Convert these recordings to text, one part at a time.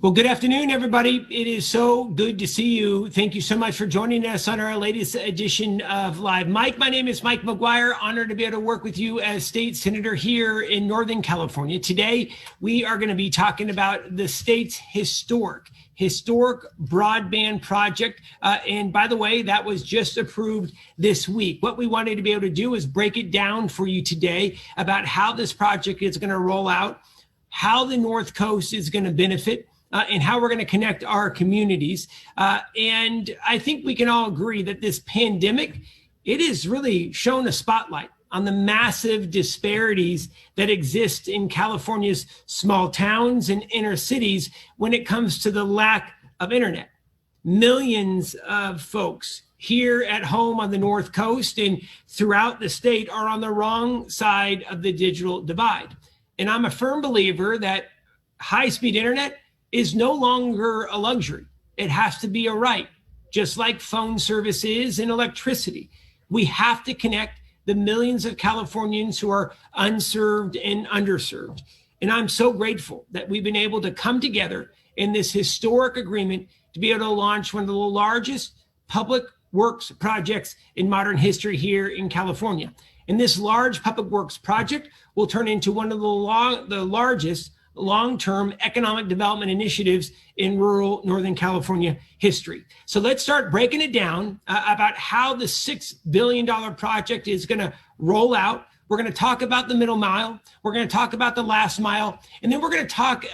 Well, good afternoon, everybody. It is so good to see you. Thank you so much for joining us on our latest edition of Live Mike. My name is Mike McGuire. Honored to be able to work with you as state senator here in Northern California. Today, we are going to be talking about the state's historic broadband project. And by the way, that was just approved this week. What we wanted to be able to do is break it down for you today about how this project is going to roll out, how the North Coast is going to benefit, and how we're going to connect our communities. And I think we can all agree that this pandemic, it has really shown a spotlight on the massive disparities that exist in California's small towns and inner cities when it comes to the lack of internet. Millions of folks here at home on the North Coast and throughout the state are on the wrong side of the digital divide. And I'm a firm believer that high-speed internet is no longer a luxury. It has to be a right, just like phone service is and electricity. We have to connect the millions of Californians who are unserved and underserved. And I'm so grateful that we've been able to come together in this historic agreement to be able to launch one of the largest public works projects in modern history here in California. And this large public works project will turn into one of the largest long-term economic development initiatives in rural Northern California history. So let's start breaking it down about how the $6 billion project is going to roll out. We're going to talk about the middle mile. We're going to talk about the last mile. And then we're going to talk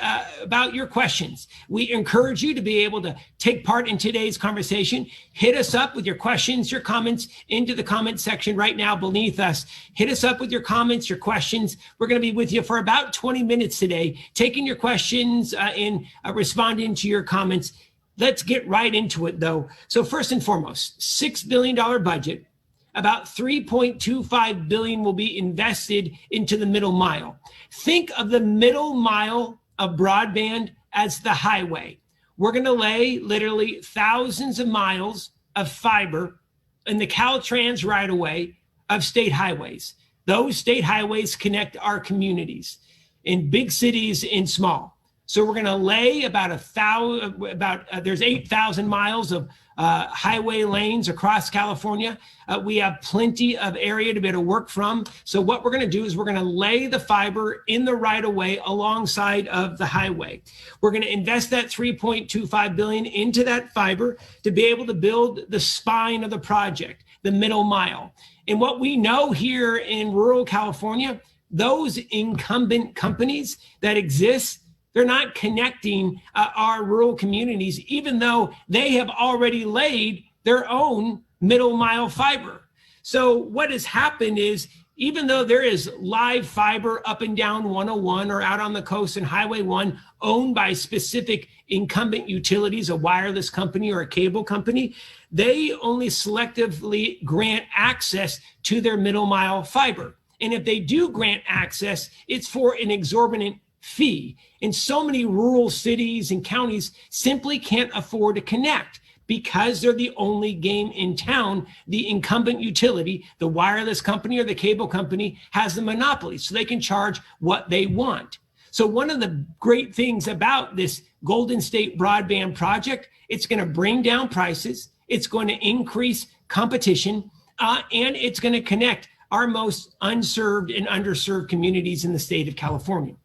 about your questions. We encourage you to be able to take part in today's conversation. Hit us up with your questions, your comments into the comment section right now beneath us. Hit us up with your comments, your questions. We're going to be with you for about 20 minutes today, taking your questions and responding to your comments. Let's get right into it, though. So first and foremost, $6 billion budget. About $3.25 billion will be invested into the middle mile. Think of the middle mile of broadband as the highway. We're going to lay literally thousands of miles of fiber in the Caltrans right-of-way of state highways. Those state highways connect our communities in big cities and small. So we're going to lay there's 8,000 miles of highway lanes across California. We have plenty of area to be able to work from. So what we're going to do is we're going to lay the fiber in the right of way alongside of the highway. We're going to invest that $3.25 billion into that fiber to be able to build the spine of the project, the middle mile. And what we know here in rural California, those incumbent companies that exist, they're not connecting our rural communities, even though they have already laid their own middle mile fiber. So what has happened is, even though there is live fiber up and down 101 or out on the coast and Highway 1 owned by specific incumbent utilities, a wireless company or a cable company, they only selectively grant access to their middle mile fiber. And if they do grant access, it's for an exorbitant fee. And so many rural cities and counties simply can't afford to connect because they're the only game in town. The incumbent utility, the wireless company or the cable company, has the monopoly, so they can charge what they want. So one of the great things about this Golden State Broadband project, it's going to bring down prices, it's going to increase competition, and it's going to connect our most unserved and underserved communities in the state of California.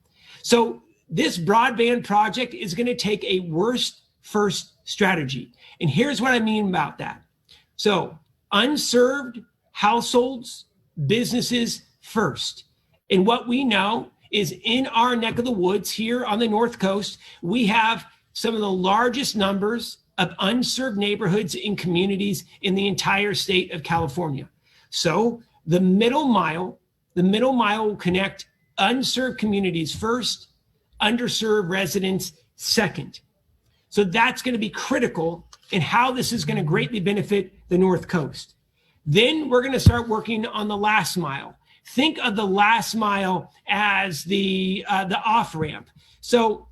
So this broadband project is going to take a worst first strategy. And here's what I mean about that. So unserved households, businesses first. And what we know is in our neck of the woods here on the North Coast, we have some of the largest numbers of unserved neighborhoods and communities in the entire state of California. So the middle mile will connect unserved communities first, underserved residents second. So that's going to be critical in how this is going to greatly benefit the North Coast. Then we're going to start working on the last mile. Think of the last mile as the off-ramp. So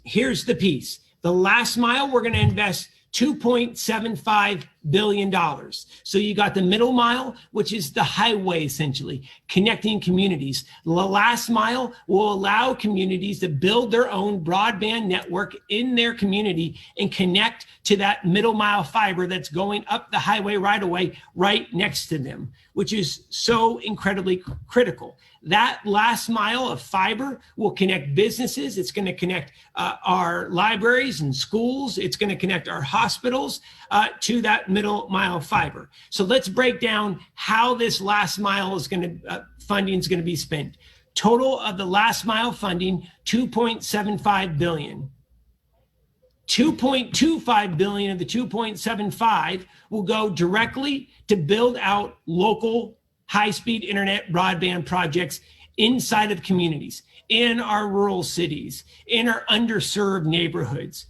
here's the piece. The last mile, we're going to invest $2.75 billion. So you got the middle mile, which is the highway, essentially, connecting communities. The last mile will allow communities to build their own broadband network in their community and connect to that middle mile fiber that's going up the highway right away, right next to them, which is so incredibly critical. That last mile of fiber will connect businesses. It's going to connect our libraries and schools. It's going to connect our hospitals to that middle mile fiber. So let's break down how this last mile is going to funding is going to be spent. Total of the last mile funding, $2.75 billion. 2.25 billion of the 2.75 will go directly to build out local high-speed internet broadband projects inside of communities, in our rural cities, in our underserved neighborhoods.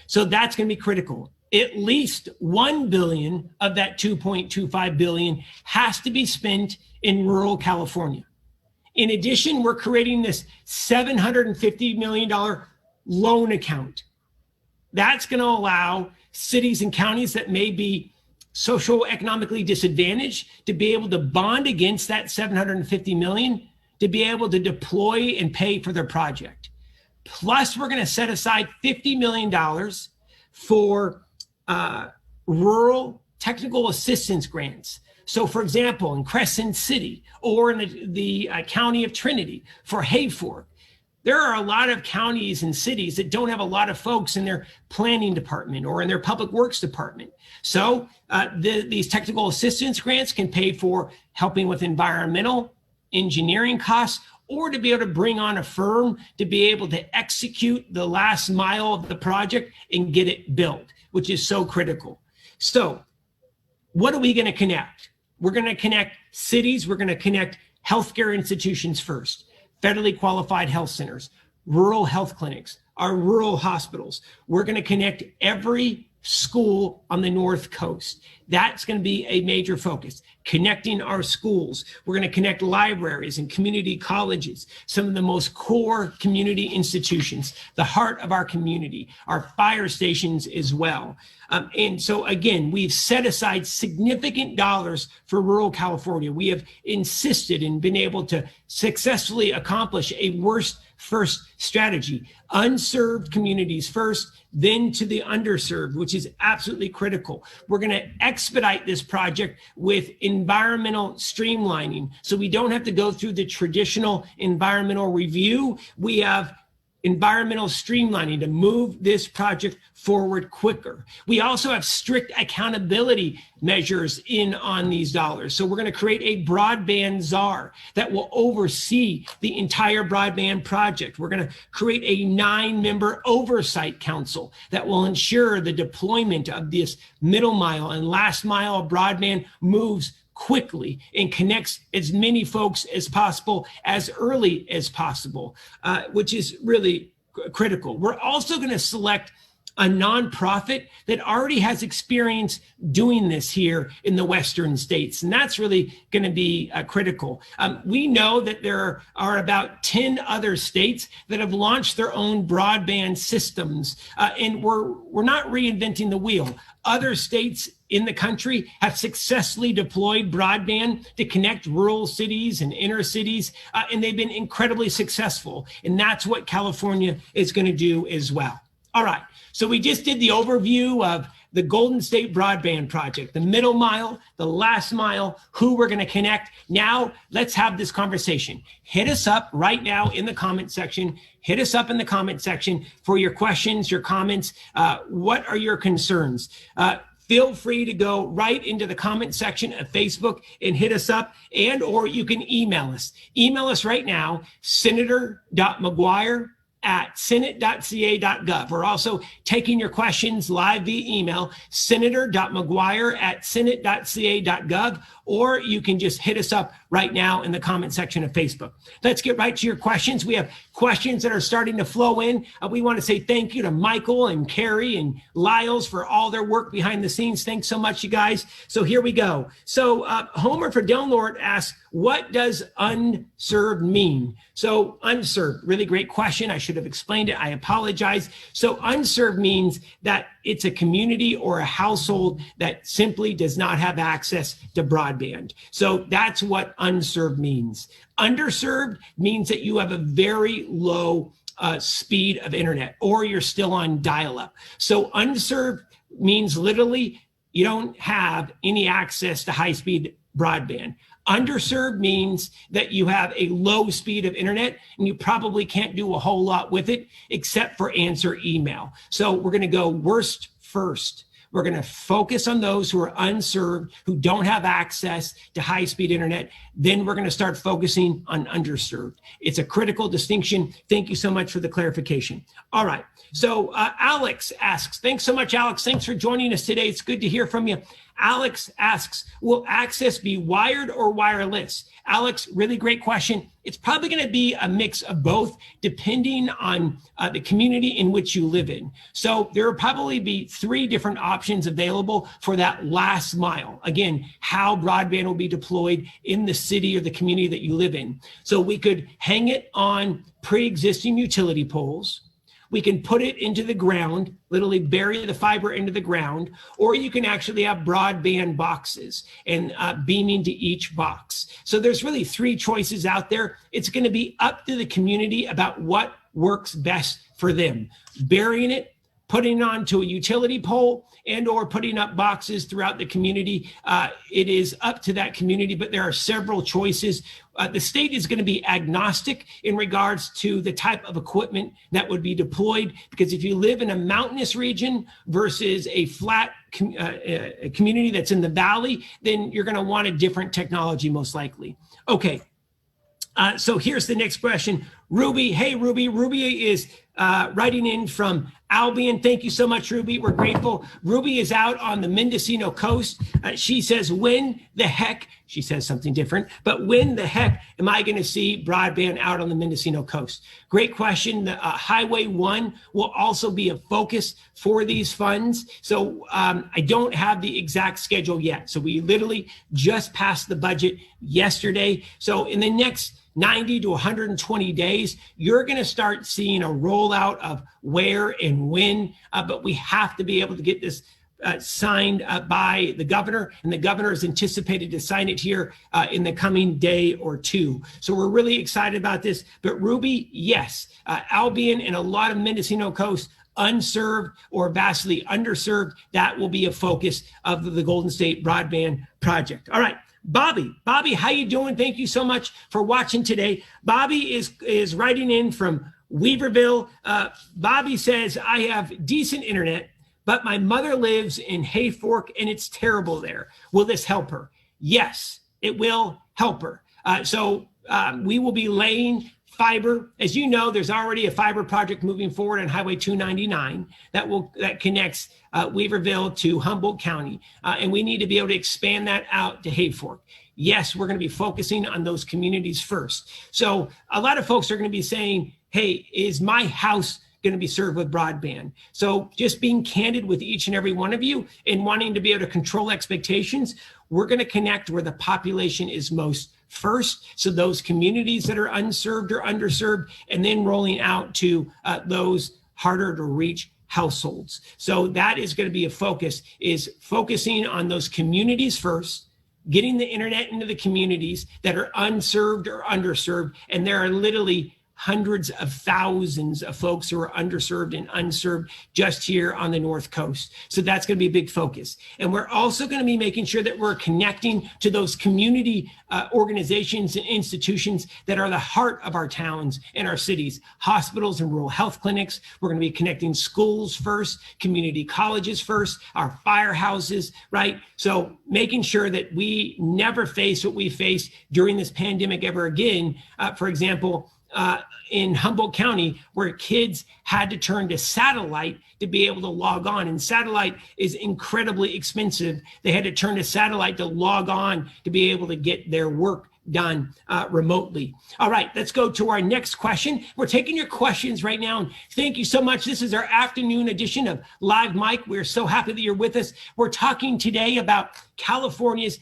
So that's going to be critical. At least 1 billion of that 2.25 billion has to be spent in rural California. In addition, we're creating this $750 million loan account. That's going to allow cities and counties that may be socioeconomically disadvantaged to be able to bond against that $750 million to be able to deploy and pay for their project. Plus, we're going to set aside $50 million for rural technical assistance grants. So, for example, in Crescent City or in the county of Trinity for Hayfork, there are a lot of counties and cities that don't have a lot of folks in their planning department or in their public works department. So these technical assistance grants can pay for helping with environmental engineering costs, or to be able to bring on a firm to be able to execute the last mile of the project and get it built, which is so critical. So what are we going to connect? We're going to connect cities. We're going to connect healthcare institutions first. Federally qualified health centers, rural health clinics, our rural hospitals. We're going to connect every school on the North Coast. That's going to be a major focus. Connecting our schools. We're going to connect libraries and community colleges, some of the most core community institutions, the heart of our community, our fire stations as well. And so again, we've set aside significant dollars for rural California. We have insisted and been able to successfully accomplish a first strategy. Unserved communities first, then to the underserved, which is absolutely critical. We're going to expedite this project with environmental streamlining, so we don't have to go through the traditional environmental review. We have environmental streamlining to move this project forward quicker. We also have strict accountability measures in on these dollars. So we're going to create a broadband czar that will oversee the entire broadband project. We're going to create a 9-member oversight council that will ensure the deployment of this middle mile and last mile of broadband moves quickly and connects as many folks as possible as early as possible, which is really critical. We're also going to select a nonprofit that already has experience doing this here in the Western states. And that's really going to be critical. We know that there are about 10 other states that have launched their own broadband systems, and we're not reinventing the wheel. Other states in the country have successfully deployed broadband to connect rural cities and inner cities, and they've been incredibly successful. And that's what California is going to do as well. All right, so we just did the overview of the Golden State Broadband Project, the middle mile, the last mile, who we're going to connect. Now, let's have this conversation. Hit us up right now in the comment section. Hit us up in the comment section for your questions, your comments. What are your concerns? Feel free to go right into the comment section of Facebook and hit us up, and or you can email us. Email us right now, senator.mcguire@senate.ca.gov. We're also taking your questions live via email, senator.mcguire@senate.ca.gov, or you can just hit us up right now in the comment section of Facebook. Let's get right to your questions. We have questions that are starting to flow in. We want to say thank you to Michael and Carrie and Lyles for all their work behind the scenes. Thanks so much, you guys. So here we go. So Homer for Delnord asks, what does unserved mean? So unserved, really great question. I should have explained it. I apologize. So unserved means that it's a community or a household that simply does not have access to broadband. So that's what unserved means. Underserved means that you have a very low speed of internet, or you're still on dial-up. So unserved means literally you don't have any access to high-speed broadband. Underserved means that you have a low speed of internet and you probably can't do a whole lot with it except for answer email. So we're going to go worst first. We're going to focus on those who are unserved, who don't have access to high-speed internet. Then we're going to start focusing on underserved. It's a critical distinction. Thank you so much for the clarification. All right. So Alex asks, thanks so much, Alex. Thanks for joining us today. It's good to hear from you. Alex asks, will access be wired or wireless? Alex, really great question. It's probably going to be a mix of both, depending on the community in which you live in. So there will probably be 3 different options available for that last mile. Again, how broadband will be deployed in the city or the community that you live in. So we could hang it on pre-existing utility poles. We can put it into the ground, literally bury the fiber into the ground, or you can actually have broadband boxes and beaming to each box. So there's really 3 choices out there. It's going to be up to the community about what works best for them. Burying it, putting it onto a utility pole, and or putting up boxes throughout the community. It is up to that community, but there are several choices. The state is going to be agnostic in regards to the type of equipment that would be deployed, because if you live in a mountainous region versus a flat community that's in the valley, then you're going to want a different technology most likely. Okay. So here's the next question. Ruby, hey, Ruby. Ruby is writing in from Albion. Thank you so much, Ruby. We're grateful. Ruby is out on the Mendocino coast. She says, when the heck, she says something different, but when the heck am I going to see broadband out on the Mendocino coast? Great question. The Highway 1 will also be a focus for these funds. So I don't have the exact schedule yet. So we literally just passed the budget yesterday. So in the next 90 to 120 days, you're going to start seeing a rollout of where and when, but we have to be able to get this signed by the governor, and the governor is anticipated to sign it here in the coming day or 2. So we're really excited about this. But Ruby, yes, Albion and a lot of Mendocino coast, unserved or vastly underserved, that will be a focus of the Golden State Broadband Project. All right. Bobby, how you doing? Thank you so much for watching today. Bobby is writing in from Weaverville. Bobby says, I have decent internet, but my mother lives in Hayfork and it's terrible there. Will this help her? Yes, it will help her. So we will be laying fiber. As you know, there's already a fiber project moving forward on Highway 299 that connects Weaverville to Humboldt County. And we need to be able to expand that out to Hayfork. Yes, we're going to be focusing on those communities first. So a lot of folks are going to be saying, hey, is my house going to be served with broadband? So just being candid with each and every one of you and wanting to be able to control expectations, we're going to connect where the population is most first. So those communities that are unserved or underserved, and then rolling out to those harder to reach households. So that is going to be a focus, is focusing on those communities first, getting the internet into the communities that are unserved or underserved. And there are literally hundreds of thousands of folks who are underserved and unserved just here on the North Coast. So that's going to be a big focus. And we're also going to be making sure that we're connecting to those community organizations and institutions that are the heart of our towns and our cities, hospitals and rural health clinics. We're going to be connecting schools first, community colleges first, our firehouses, right? So making sure that we never face what we faced during this pandemic ever again. For example, in Humboldt County, where kids had to turn to satellite to be able to log on. And satellite is incredibly expensive. They had to turn to satellite to log on to be able to get their work done remotely. All right, let's go to our next question. We're taking your questions right now. And thank you so much. This is our afternoon edition of Live Mike. We're so happy that you're with us. We're talking today about California's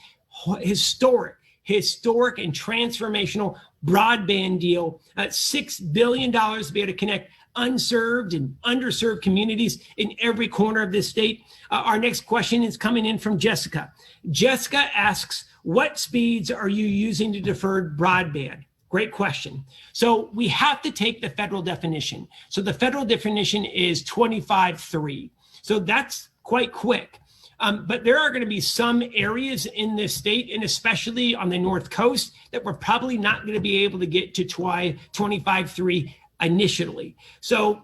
historic and transformational broadband deal, $6 billion to be able to connect unserved and underserved communities in every corner of this state. Our next question is coming in from Jessica. Jessica asks, what speeds are you using to deferred broadband? Great question. So we have to take the federal definition. So the federal definition is 25.3. So that's quite quick. But there are going to be some areas in this state, and especially on the North Coast, that we're probably not going to be able to get to 25.3 initially. So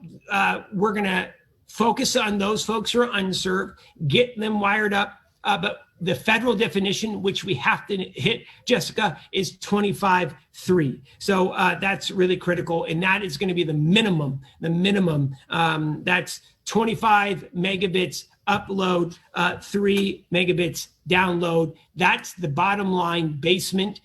we're going to focus on those folks who are unserved, get them wired up. But the federal definition, which we have to hit, Jessica, is 25.3. So that's really critical. And that is going to be the minimum. That's 25 megabits upload, 3 megabits download. That's the bottom line basement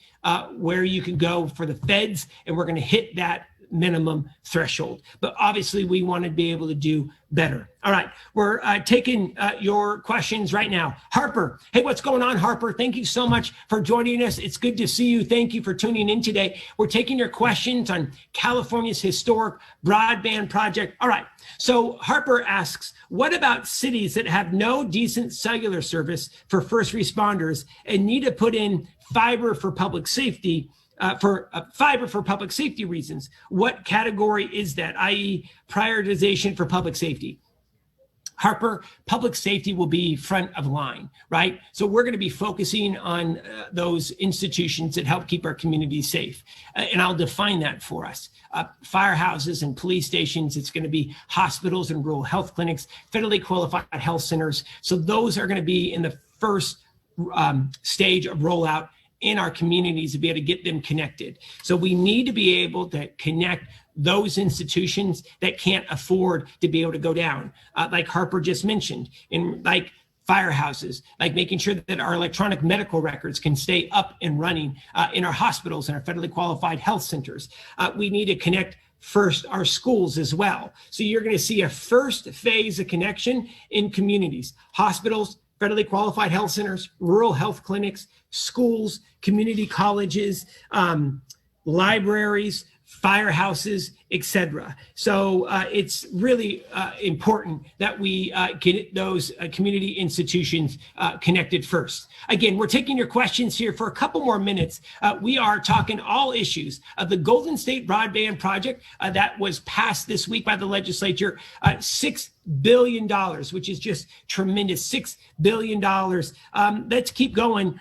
where you can go for the feds. And we're going to hit that minimum threshold. But obviously we want to be able to do better. All right, we're taking your questions right now. Harper, hey, what's going on, Harper? Thank you so much for joining us. It's good to see you. Thank you for tuning in today. We're taking your questions on California's historic broadband project. All right, so Harper asks, what about cities that have no decent cellular service for first responders and need to put in fiber for public safety? Fiber for public safety reasons. What category is that, i.e. prioritization for public safety? Harper, public safety will be front of line, right? So we're going to be focusing on those institutions that help keep our communities safe. And I'll define that for us. Firehouses and police stations, it's going to be hospitals and rural health clinics, federally qualified health centers. So those are going to be in the first stage of rollout in our communities to be able to get them connected. So we need to be able to connect those institutions that can't afford to be able to go down, like Harper just mentioned, in like firehouses, like making sure that our electronic medical records can stay up and running in our hospitals and our federally qualified health centers. We need to connect first our schools as well. So you're going to see a first phase of connection in communities, hospitals, federally qualified health centers, rural health clinics, schools, community colleges, libraries, firehouses, etc. So it's really important that we get those community institutions connected first. Again, we're taking your questions here for a couple more minutes. We are talking all issues of the Golden State Broadband Project that was passed this week by the legislature, $6 billion, which is just tremendous, $6 billion. Let's keep going.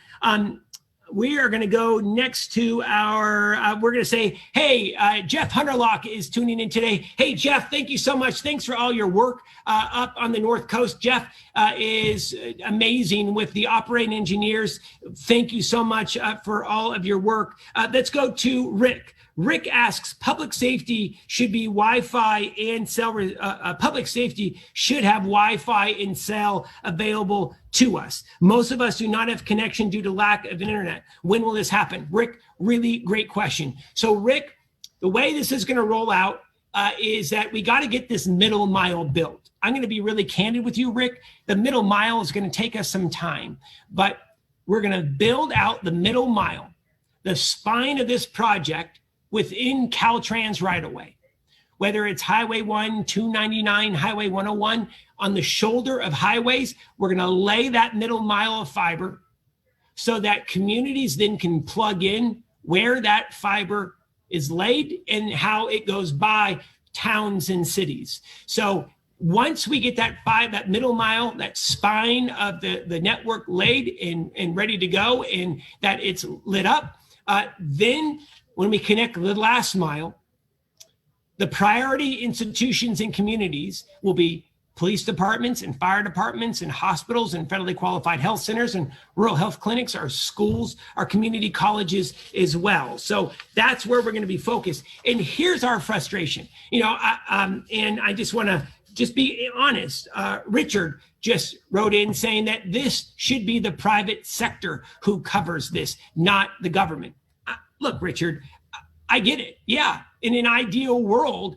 We are going to go next to our, we're going to say, hey, Jeff Hunterlock is tuning in today. Hey, Jeff, thank you so much. Thanks for all your work up on the North Coast. Jeff is amazing with the operating engineers. Thank you so much for all of your work. Let's go to Rick. Rick asks, public safety should be Wi-Fi and cell, public safety should have Wi-Fi and cell available to us. Most of us do not have connection due to lack of internet. When will this happen? Rick, really great question. So Rick, the way this is going to roll out is that we got to get this middle mile built. I'm going to be really candid with you, Rick. The middle mile is going to take us some time, but we're going to build out the middle mile, the spine of this project within Caltrans right away, whether it's Highway 1, 299, Highway 101, on the shoulder of highways, we're going to lay that middle mile of fiber so that communities then can plug in where that fiber is laid and how it goes by towns and cities. So once we get that middle mile, that spine of the network laid and ready to go and that it's lit up, then when we connect the last mile, the priority institutions and communities will be police departments and fire departments and hospitals and federally qualified health centers and rural health clinics, our schools, our community colleges as well. So that's where we're going to be focused. And here's our frustration. And I just want to just be honest. Richard just wrote in saying that this should be the private sector who covers this, not the government. Look, Richard, I get it. Yeah. In an ideal world,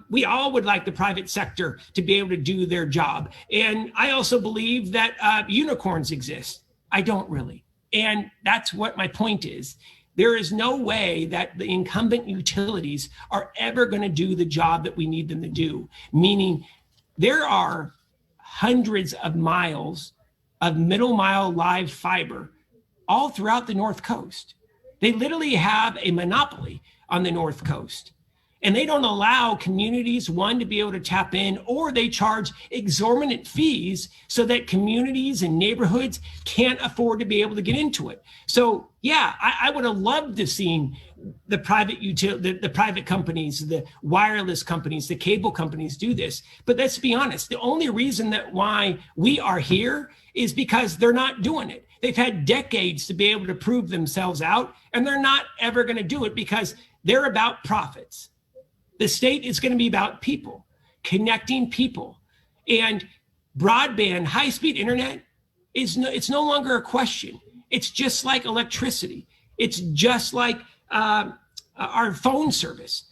we all would like the private sector to be able to do their job. And I also believe that unicorns exist. I don't really. And that's what my point is. There is no way that the incumbent utilities are ever going to do the job that we need them to do, meaning there are hundreds of miles of middle mile live fiber all throughout the North Coast. They literally have a monopoly on the North Coast. And they don't allow communities, one, to be able to tap in, or they charge exorbitant fees so that communities and neighborhoods can't afford to be able to get into it. So yeah, I would have loved to seen the the private companies, the wireless companies, the cable companies do this. But let's be honest, the only reason that why we are here is because they're not doing it. They've had decades to be able to prove themselves out, and they're not ever going to do it because they're about profits. The state is going to be about people, connecting people. And broadband, high-speed internet, it's no longer a question. It's just like electricity. It's just like our phone service.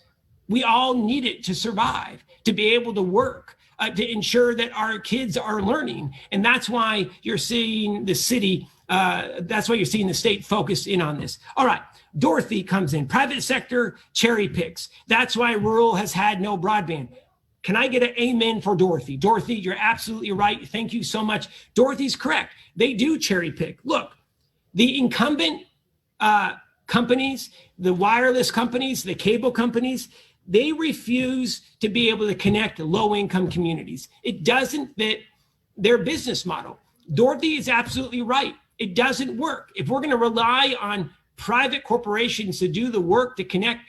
We all need it to survive, to be able to work, to ensure that our kids are learning. And that's why you're seeing the city, that's why you're seeing the state focus in on this. All right. Dorothy comes in. Private sector cherry picks. That's why rural has had no broadband. Can I get an amen for Dorothy? Dorothy, you're absolutely right. Thank you so much. Dorothy's correct. They do cherry pick. Look, the incumbent companies, the wireless companies, the cable companies, they refuse to be able to connect low-income communities. It doesn't fit their business model. Dorothy is absolutely right. It doesn't work. If we're going to rely on private corporations to do the work to connect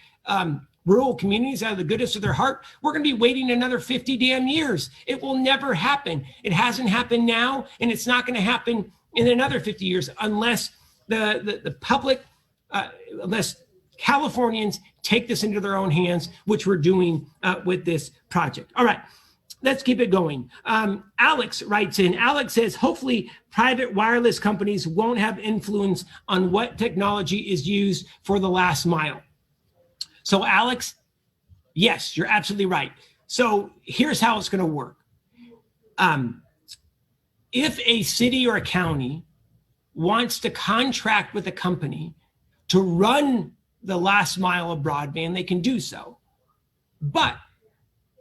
rural communities out of the goodness of their heart, we're going to be waiting another 50 damn years. It will never happen. It hasn't happened now, and it's not going to happen in another 50 years unless the public, unless Californians take this into their own hands, which we're doing with this project. All right. Let's keep it going. Alex writes in. Alex says, hopefully private wireless companies won't have influence on what technology is used for the last mile. So Alex, yes, you're absolutely right. So here's how it's going to work. If a city or a county wants to contract with a company to run the last mile of broadband, they can do so. But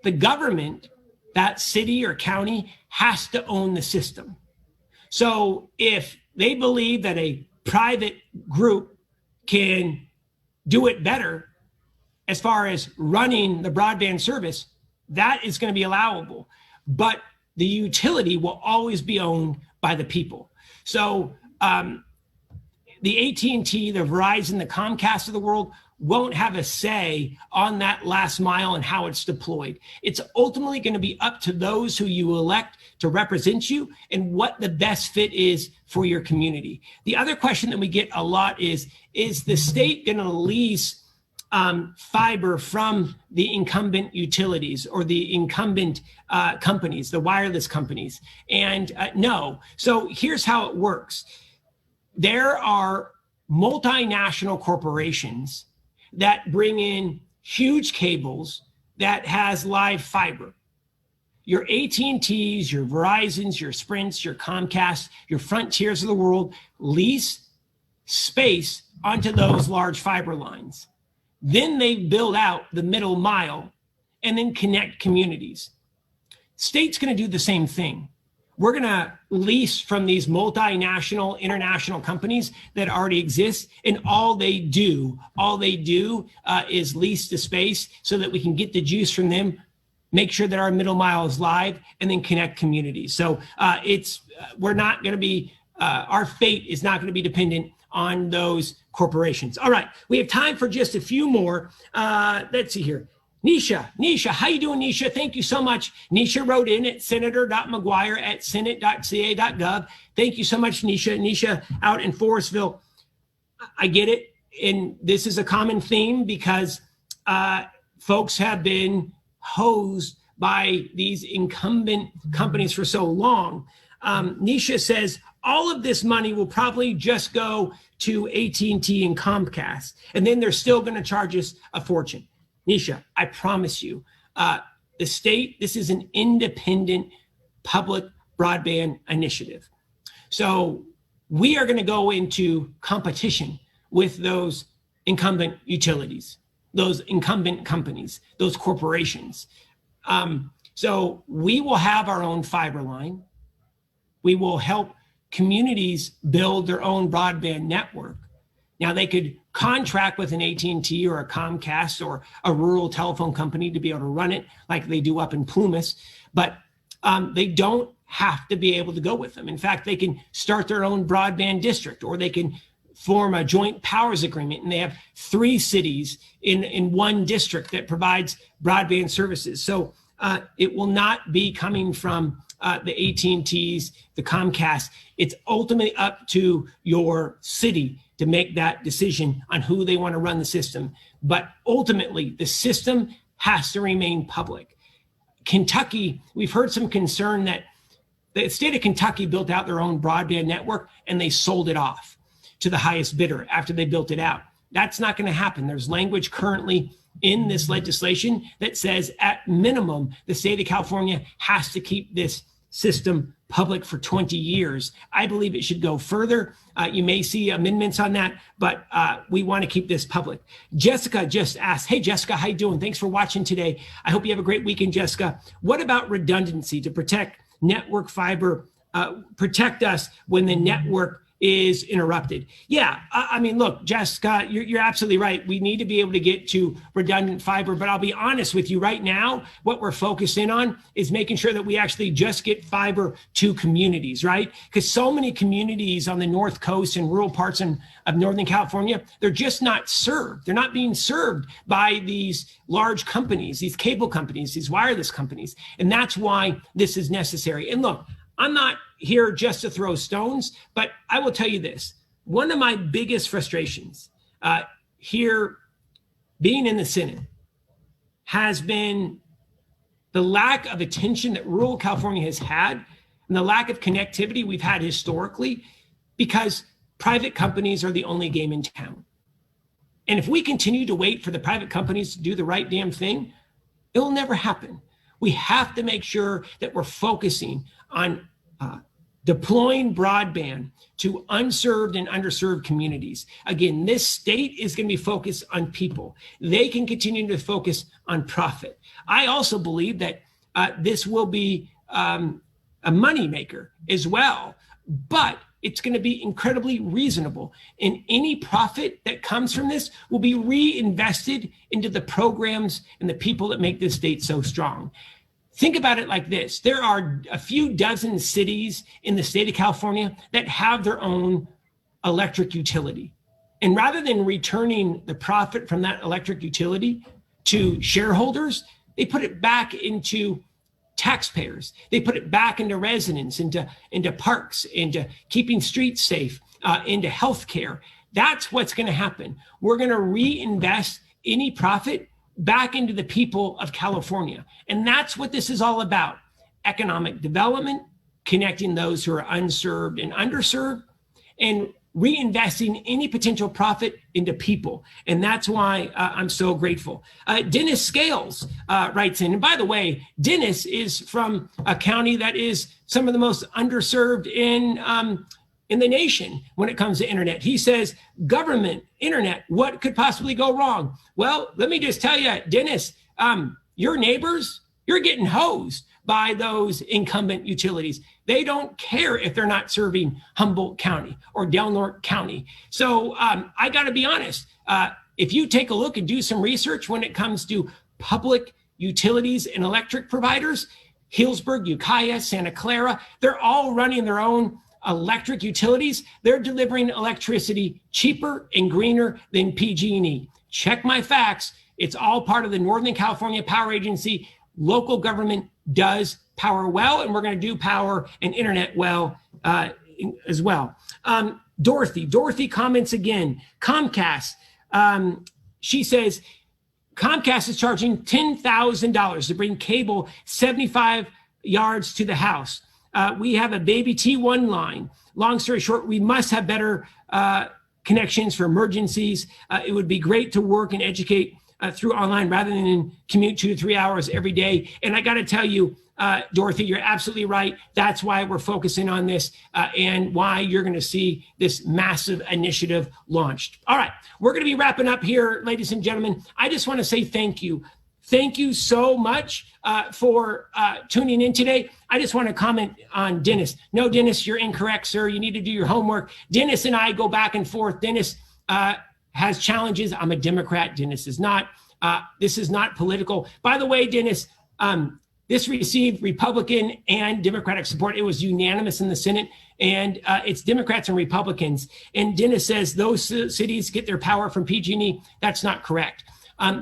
the government, that city or county, has to own the system. So if they believe that a private group can do it better as far as running the broadband service, that is going to be allowable. But the utility will always be owned by the people. So the AT&T, the Verizon, the Comcast of the world won't have a say on that last mile and how it's deployed. It's ultimately going to be up to those who you elect to represent you and what the best fit is for your community. The other question that we get a lot is the state going to lease fiber from the incumbent utilities or the incumbent companies, the wireless companies? And no. So here's how it works. There are multinational corporations that bring in huge cables that has live fiber. Your AT&Ts, your Verizons, your Sprints, your Comcasts, your Frontiers of the world lease space onto those large fiber lines. Then they build out the middle mile and then connect communities. State's going to do the same thing. We're going to lease from these multinational, international companies that already exist, and all they do is lease the space so that we can get the juice from them, make sure that our middle mile is live, and then connect communities. So we're not going to be, our fate is not going to be dependent on those corporations. All right, we have time for just a few more. Let's see here. Nisha, how you doing, Nisha? Thank you so much. Nisha wrote in at senator.mcguire@senate.ca.gov. Thank you so much, Nisha. Nisha out in Forestville. I get it. And this is a common theme because folks have been hosed by these incumbent companies for so long. Nisha says, all of this money will probably just go to AT&T and Comcast, and then they're still going to charge us a fortune. Nisha, I promise you, the state, this is an independent public broadband initiative. So we are going to go into competition with those incumbent utilities, those incumbent companies, those corporations. So we will have our own fiber line. We will help communities build their own broadband network. Now, they could contract with an AT&T or a Comcast or a rural telephone company to be able to run it like they do up in Plumas, but they don't have to be able to go with them. In fact, they can start their own broadband district, or they can form a joint powers agreement, and they have 3 cities in one district that provides broadband services. So it will not be coming from the AT&Ts, the Comcast. It's ultimately up to your city to make that decision on who they want to run the system. But ultimately, the system has to remain public. Kentucky, we've heard some concern that the state of Kentucky built out their own broadband network and they sold it off to the highest bidder after they built it out. That's not going to happen. There's language currently in this legislation that says, at minimum, the state of California has to keep this system public for 20 years. I believe it should go further. You may see amendments on that, but we want to keep this public. Jessica just asked, hey, Jessica, how you doing? Thanks for watching today. I hope you have a great weekend, Jessica. What about redundancy to protect network fiber, protect us when the network is interrupted? Yeah, I mean, look, Jessica, you're absolutely right. We need to be able to get to redundant fiber, but I'll be honest with you right now, what we're focused in on is making sure that we actually just get fiber to communities, right? Because so many communities on the North Coast and rural parts of Northern California, they're just not served. They're not being served by these large companies, these cable companies, these wireless companies. And that's why this is necessary. And look, I'm not here just to throw stones, but I will tell you this. One of my biggest frustrations here being in the Senate has been the lack of attention that rural California has had and the lack of connectivity we've had historically, because private companies are the only game in town. And if we continue to wait for the private companies to do the right damn thing, it will never happen. We have to make sure that we're focusing on deploying broadband to unserved and underserved communities. Again, this state is going to be focused on people. They can continue to focus on profit. I also believe that this will be a moneymaker as well, but it's going to be incredibly reasonable. And any profit that comes from this will be reinvested into the programs and the people that make this state so strong. Think about it like this. There are a few dozen cities in the state of California that have their own electric utility. And rather than returning the profit from that electric utility to shareholders, they put it back into taxpayers. They put it back into residents, into parks, into keeping streets safe, into healthcare. That's what's going to happen. We're going to reinvest any profit back into the people of California. And that's what this is all about. Economic development, connecting those who are unserved and underserved, and reinvesting any potential profit into people. And that's why I'm so grateful. Dennis Scales writes in, and by the way, Dennis is from a county that is some of the most underserved in the nation when it comes to internet. He says, government, internet, what could possibly go wrong? Well, let me just tell you, Dennis, your neighbors, you're getting hosed by those incumbent utilities. They don't care if they're not serving Humboldt County or Del Norte County. So I got to be honest, if you take a look and do some research when it comes to public utilities and electric providers, Healdsburg, Ukiah, Santa Clara, they're all running their own electric utilities. They're delivering electricity cheaper and greener than PG&E. Check my facts. It's all part of the Northern California Power Agency. Local government does power well, and we're going to do power and internet well as well. Dorothy comments again. Comcast, she says, Comcast is charging $10,000 to bring cable 75 yards to the house. We have a baby T1 line. Long story short, we must have better connections for emergencies. It would be great to work and educate through online rather than commute 2 to 3 hours every day. And I got to tell you, Dorothy, you're absolutely right. That's why we're focusing on this and why you're going to see this massive initiative launched. All right, we're going to be wrapping up here, ladies and gentlemen. I just want to say thank you. Thank you so much for tuning in today. I just want to comment on Dennis. No, Dennis, you're incorrect, sir. You need to do your homework. Dennis and I go back and forth. Dennis has challenges. I'm a Democrat. Dennis is not. This is not political. By the way, Dennis, this received Republican and Democratic support. It was unanimous in the Senate, and it's Democrats and Republicans. And Dennis says those cities get their power from PG&E. That's not correct.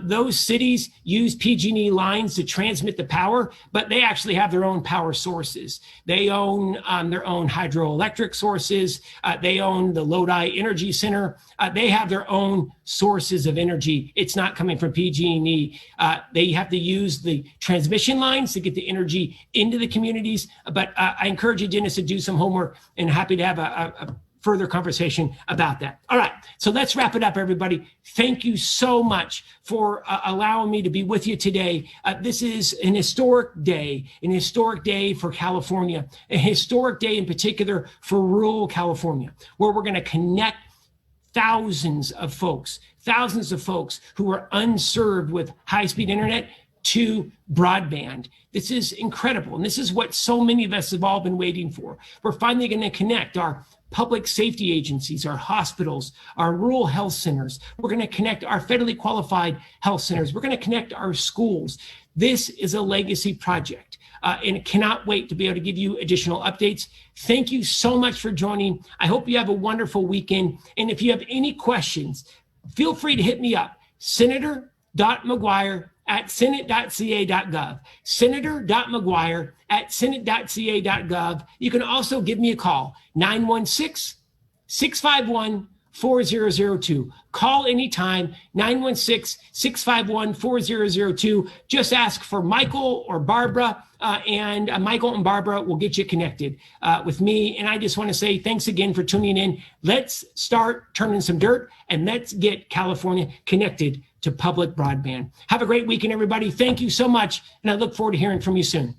Those cities use PG&E lines to transmit the power, but they actually have their own power sources. They own their own hydroelectric sources. They own the Lodi Energy Center. They have their own sources of energy. It's not coming from PG&E. They have to use the transmission lines to get the energy into the communities. But I encourage you, Dennis, to do some homework, and happy to have a further conversation about that. All right, so let's wrap it up, everybody. Thank you so much for allowing me to be with you today. This is an historic day for California, a historic day in particular for rural California, where we're going to connect thousands of folks who are unserved with high-speed internet to broadband. This is incredible, and this is what so many of us have all been waiting for. We're finally going to connect our public safety agencies, our hospitals, our rural health centers. We're going to connect our federally qualified health centers. We're going to connect our schools. This is a legacy project, and cannot wait to be able to give you additional updates. Thank you so much for joining. I hope you have a wonderful weekend. And if you have any questions, feel free to hit me up, senator.mcguire@senate.ca.gov, senator.mcguire@senate.ca.gov. You can also give me a call, 916-651-4002. Call anytime, 916-651-4002. Just ask for Michael or Barbara, and Michael and Barbara will get you connected with me. And I just want to say thanks again for tuning in. Let's start turning some dirt, and let's get California connected to public broadband. Have a great weekend, everybody. Thank you so much, and I look forward to hearing from you soon.